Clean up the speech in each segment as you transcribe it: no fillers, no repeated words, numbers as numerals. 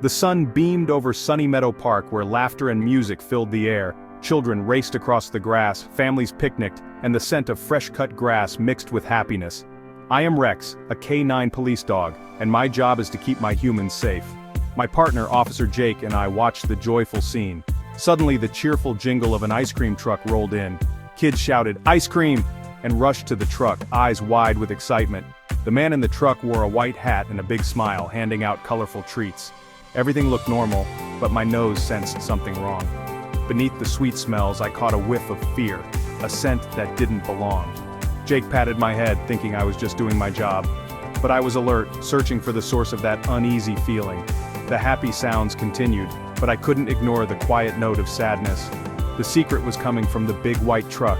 The sun beamed over Sunny Meadow Park where laughter and music filled the air. Children raced across the grass, families picnicked, and the scent of fresh-cut grass mixed with happiness. I am Rex, a K9 police dog, and my job is to keep my humans safe. My partner, Officer Jake, and I watched the joyful scene. Suddenly the cheerful jingle of an ice cream truck rolled in. Kids shouted, "Ice cream!" and rushed to the truck, eyes wide with excitement. The man in the truck wore a white hat and a big smile, handing out colorful treats. Everything looked normal, but my nose sensed something wrong. Beneath the sweet smells, I caught a whiff of fear, a scent that didn't belong. Jake patted my head, thinking I was just doing my job. But I was alert, searching for the source of that uneasy feeling. The happy sounds continued, but I couldn't ignore the quiet note of sadness. The secret was coming from the big white truck.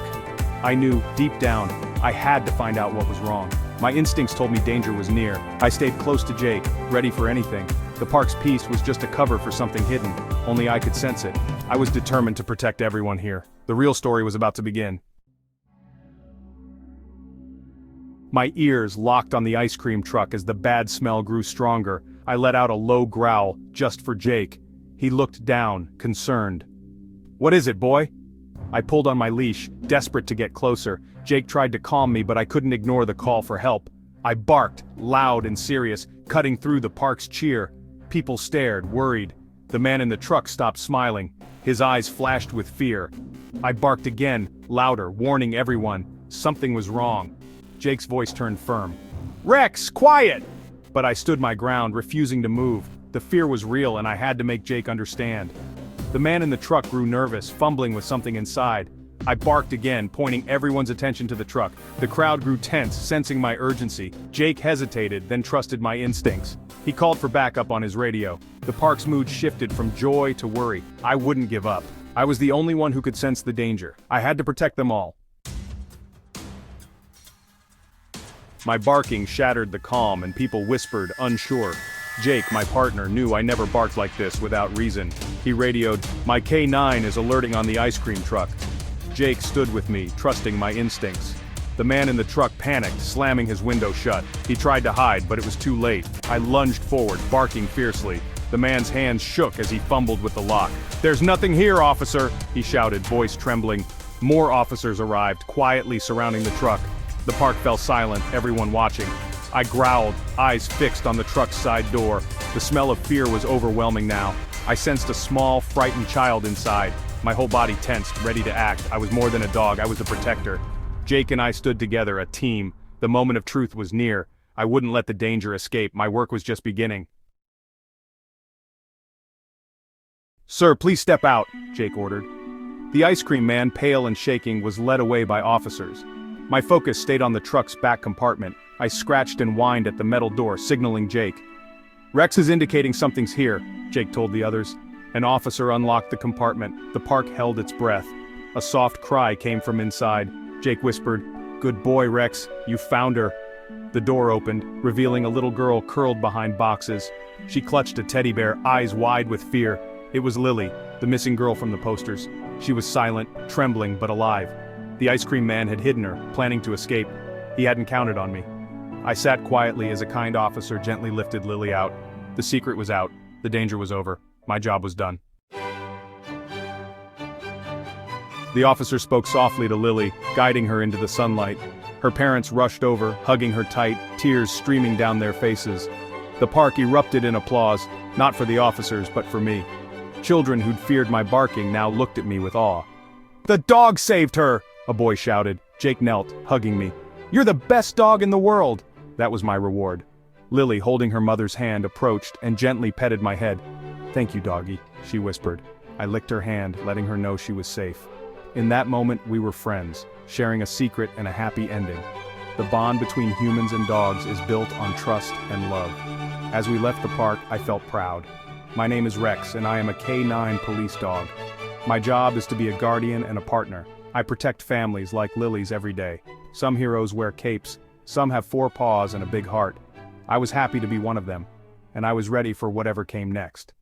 I knew, deep down, I had to find out what was wrong. My instincts told me danger was near. I stayed close to Jake, ready for anything. The park's peace was just a cover for something hidden. Only I could sense it. I was determined to protect everyone here. The real story was about to begin. My ears locked on the ice cream truck as the bad smell grew stronger. I let out a low growl, just for Jake. He looked down, concerned. "What is it, boy?" I pulled on my leash, desperate to get closer. Jake tried to calm me, but I couldn't ignore the call for help. I barked, loud and serious, cutting through the park's cheer. People stared, worried. The man in the truck stopped smiling. His eyes flashed with fear. I barked again, louder, warning everyone. Something was wrong. Jake's voice turned firm. "Rex, quiet!" But I stood my ground, refusing to move. The fear was real and I had to make Jake understand. The man in the truck grew nervous, fumbling with something inside. I barked again, pointing everyone's attention to the truck. The crowd grew tense, sensing my urgency. Jake hesitated, then trusted my instincts. He called for backup on his radio. The park's mood shifted from joy to worry. I wouldn't give up. I was the only one who could sense the danger. I had to protect them all. My barking shattered the calm and people whispered, unsure. Jake, my partner, knew I never barked like this without reason. He radioed, "My K9 is alerting on the ice cream truck." Jake stood with me, trusting my instincts. The man in the truck panicked, slamming his window shut. He tried to hide, but it was too late. I lunged forward, barking fiercely. The man's hands shook as he fumbled with the lock. "There's nothing here, officer," he shouted, voice trembling. More officers arrived, quietly surrounding the truck. The park fell silent, everyone watching. I growled, eyes fixed on the truck's side door. The smell of fear was overwhelming now. I sensed a small, frightened child inside. My whole body tensed, ready to act. I was more than a dog, I was a protector. Jake and I stood together, a team. The moment of truth was near. I wouldn't let the danger escape. My work was just beginning. "Sir, please step out," Jake ordered. The ice cream man, pale and shaking, was led away by officers. My focus stayed on the truck's back compartment. I scratched and whined at the metal door, signaling Jake. "Rex is indicating something's here," Jake told the others. An officer unlocked the compartment. The park held its breath. A soft cry came from inside. Jake whispered, "Good boy, Rex, you found her." The door opened, revealing a little girl curled behind boxes. She clutched a teddy bear, eyes wide with fear. It was Lily, the missing girl from the posters. She was silent, trembling, but alive. The ice cream man had hidden her, planning to escape. He hadn't counted on me. I sat quietly as a kind officer gently lifted Lily out. The secret was out. The danger was over. My job was done. The officer spoke softly to Lily, guiding her into the sunlight. Her parents rushed over, hugging her tight, tears streaming down their faces. The park erupted in applause, not for the officers but for me. Children who'd feared my barking now looked at me with awe. "The dog saved her!" a boy shouted. Jake knelt, hugging me. "You're the best dog in the world!" That was my reward. Lily, holding her mother's hand, approached and gently petted my head. "Thank you, doggy," she whispered. I licked her hand, letting her know she was safe. In that moment, we were friends, sharing a secret and a happy ending. The bond between humans and dogs is built on trust and love. As we left the park, I felt proud. My name is Rex, and I am a K9 police dog. My job is to be a guardian and a partner. I protect families like Lily's every day. Some heroes wear capes, some have 4 paws and a big heart. I was happy to be one of them, and I was ready for whatever came next.